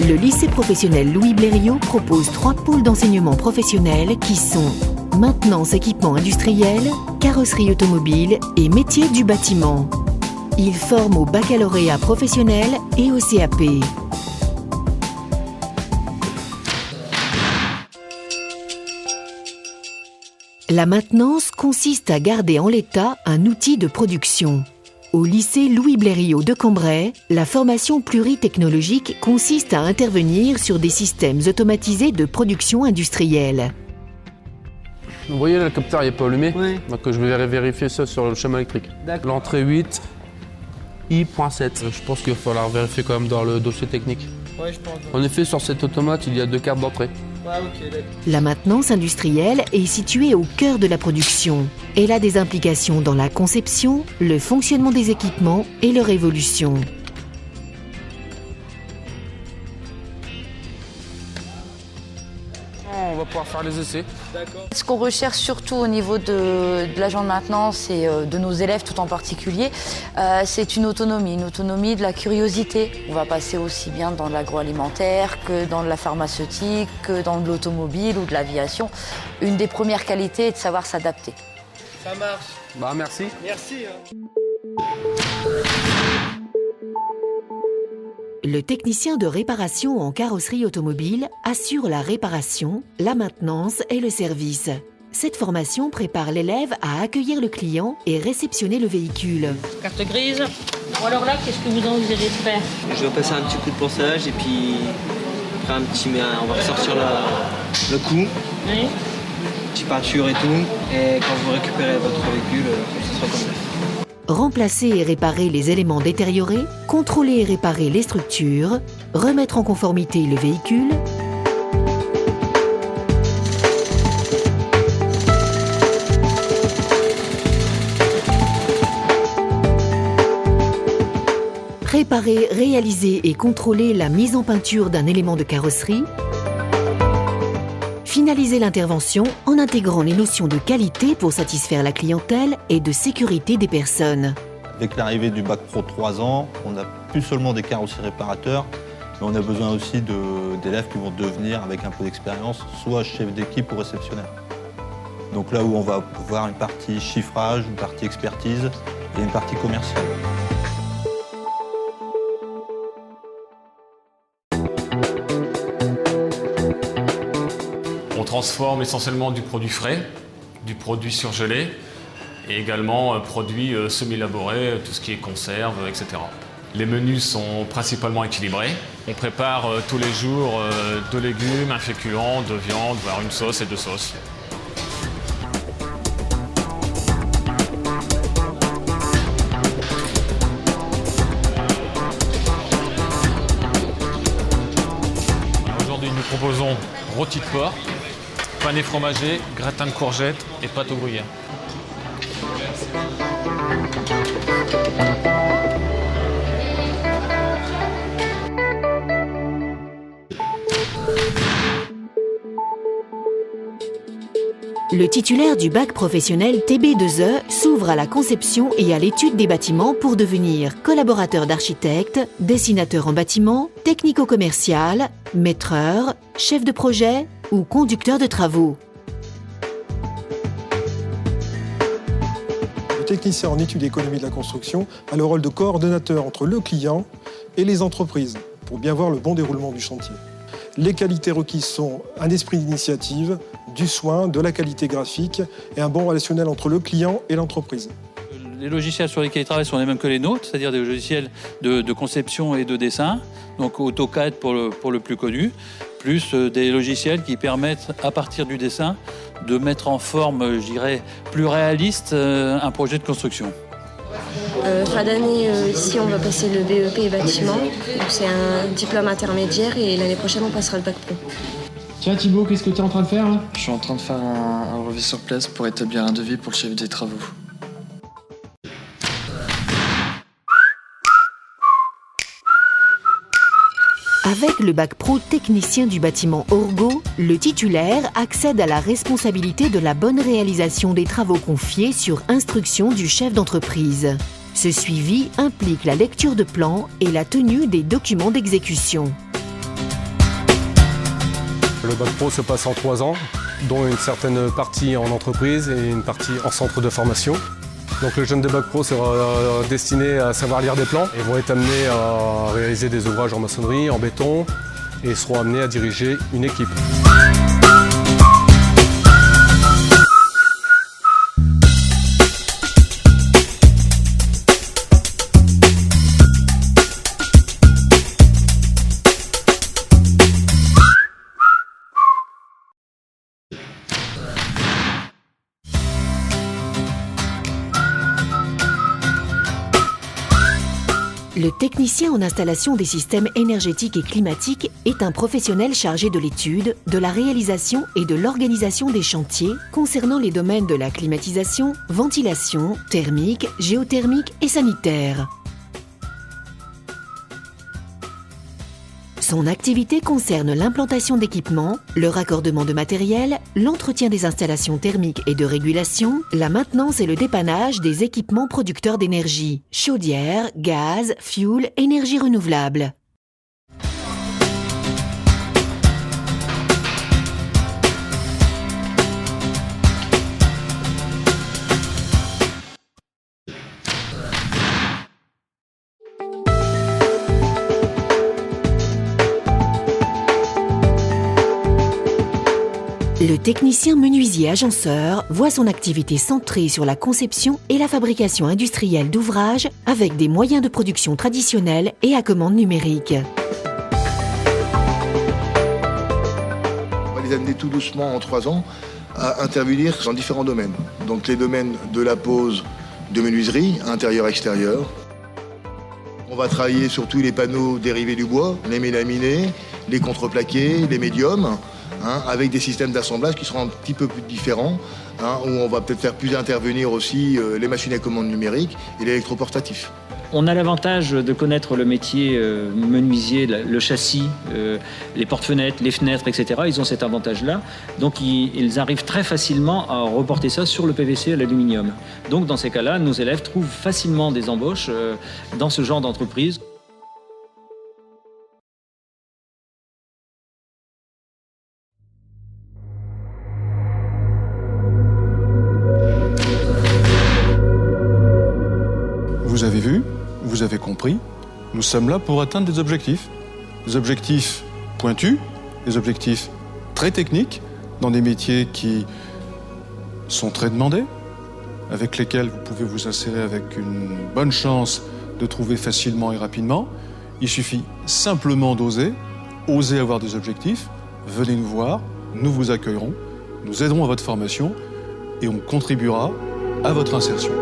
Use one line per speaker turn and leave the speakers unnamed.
Le lycée professionnel Louis Blériot propose 3 pôles d'enseignement professionnel qui sont maintenance équipement industriel, carrosserie automobile et métiers du bâtiment. Il forme au baccalauréat professionnel et au CAP. La maintenance consiste à garder en l'état un outil de production. Au lycée Louis Blériot de Cambrai, la formation pluritechnologique consiste à intervenir sur des systèmes automatisés de production industrielle.
Vous voyez là, le capteur n'est pas allumé?
Oui.
Donc je vais vérifier ça sur le schéma électrique. L'entrée 8, I.7. Je pense qu'il va falloir vérifier quand même dans le dossier technique.
Ouais, je pense.
En effet, sur cet automate, il y a 2 cartes d'entrée.
Ouais, ok, d'accord.
La maintenance industrielle est située au cœur de la production. Elle a des implications dans la conception, le fonctionnement des équipements et leur évolution.
On va pouvoir faire les essais.
D'accord.
Ce qu'on recherche surtout au niveau de l'agent de maintenance et de nos élèves tout en particulier, c'est une autonomie de la curiosité. On va passer aussi bien dans l'agroalimentaire que dans la pharmaceutique, que dans de l'automobile ou de l'aviation. Une des premières qualités est de savoir s'adapter.
Ça marche.
Bah merci.
Merci.
Le technicien de réparation en carrosserie automobile assure la réparation, la maintenance et le service. Cette formation prépare l'élève à accueillir le client et réceptionner le véhicule.
Carte grise. Bon alors là, qu'est-ce que vous envisagez de faire?
Je vais passer un petit coup de ponçage et puis après on va ressortir le coup,
Oui.
petite peinture et tout. Et quand vous récupérez votre véhicule, ce sera comme ça.
Remplacer et réparer les éléments détériorés, contrôler et réparer les structures, remettre en conformité le véhicule, préparer, réaliser et contrôler la mise en peinture d'un élément de carrosserie, finaliser l'intervention en intégrant les notions de qualité pour satisfaire la clientèle et de sécurité des personnes.
Avec l'arrivée du Bac Pro 3 ans, on n'a plus seulement des carrossiers réparateurs, mais on a besoin aussi d'élèves qui vont devenir, avec un peu d'expérience, soit chef d'équipe ou réceptionnaire. Donc là où on va voir une partie chiffrage, une partie expertise et une partie commerciale.
On transforme essentiellement du produit frais, du produit surgelé et également produits semi-élaborés, tout ce qui est conserve, etc. Les menus sont principalement équilibrés. On prépare tous les jours 2 légumes, un féculent, 2 viandes, voire une sauce et 2 sauces. Aujourd'hui, nous proposons rôti de porc, pané fromagé, gratin de courgettes et pâte au gruyère.
Le titulaire du bac professionnel TB2E s'ouvre à la conception et à l'étude des bâtiments pour devenir collaborateur d'architecte, dessinateur en bâtiment, technico-commercial, maîtreur, chef de projet ou conducteur de travaux.
Le technicien en études d'économie de la construction a le rôle de coordonnateur entre le client et les entreprises pour bien voir le bon déroulement du chantier. Les qualités requises sont un esprit d'initiative, du soin, de la qualité graphique et un bon relationnel entre le client et l'entreprise.
Les logiciels sur lesquels ils travaillent sont les mêmes que les nôtres, c'est-à-dire des logiciels de conception et de dessin, donc AutoCAD pour le plus connu, plus des logiciels qui permettent, à partir du dessin, de mettre en forme, je dirais, plus réaliste un projet de construction.
Fin d'année, ici, on va passer le BEP bâtiment. C'est un diplôme intermédiaire et l'année prochaine, on passera le bac pro.
Tiens Thibaut, qu'est-ce que tu es en train de faire là?
Je suis en train de faire un relevé sur place pour établir un devis pour le chef des travaux.
Avec le bac pro technicien du bâtiment Orgo, le titulaire accède à la responsabilité de la bonne réalisation des travaux confiés sur instruction du chef d'entreprise. Ce suivi implique la lecture de plans et la tenue des documents d'exécution.
Le bac pro se passe en 3 ans, dont une certaine partie en entreprise et une partie en centre de formation. Donc les jeunes de bac pro seront destinés à savoir lire des plans et vont être amenés à réaliser des ouvrages en maçonnerie, en béton et seront amenés à diriger une équipe.
Le technicien en installation des systèmes énergétiques et climatiques est un professionnel chargé de l'étude, de la réalisation et de l'organisation des chantiers concernant les domaines de la climatisation, ventilation, thermique, géothermique et sanitaire. Son activité concerne l'implantation d'équipements, le raccordement de matériel, l'entretien des installations thermiques et de régulation, la maintenance et le dépannage des équipements producteurs d'énergie, chaudière, gaz, fioul, énergie renouvelable. Le technicien menuisier agenceur voit son activité centrée sur la conception et la fabrication industrielle d'ouvrages avec des moyens de production traditionnels et à commande numérique.
On va les amener tout doucement en 3 ans à intervenir dans différents domaines. Donc les domaines de la pose de menuiserie, intérieur-extérieur. On va travailler sur tous les panneaux dérivés du bois, les mélaminés, les contreplaqués, les médiums. Avec des systèmes d'assemblage qui seront un petit peu plus différents, où on va peut-être faire plus intervenir aussi les machines à commande numérique et l'électroportatif.
On a l'avantage de connaître le métier menuisier, le châssis, les porte-fenêtres, les fenêtres, etc. Ils ont cet avantage-là. Donc ils arrivent très facilement à reporter ça sur le PVC et l'aluminium. Donc dans ces cas-là, nos élèves trouvent facilement des embauches dans ce genre d'entreprise.
Vous avez vu, vous avez compris, nous sommes là pour atteindre des objectifs. Des objectifs pointus, des objectifs très techniques, dans des métiers qui sont très demandés, avec lesquels vous pouvez vous insérer avec une bonne chance de trouver facilement et rapidement. Il suffit simplement d'oser, oser avoir des objectifs. Venez nous voir, nous vous accueillerons, nous aiderons à votre formation et on contribuera à votre insertion.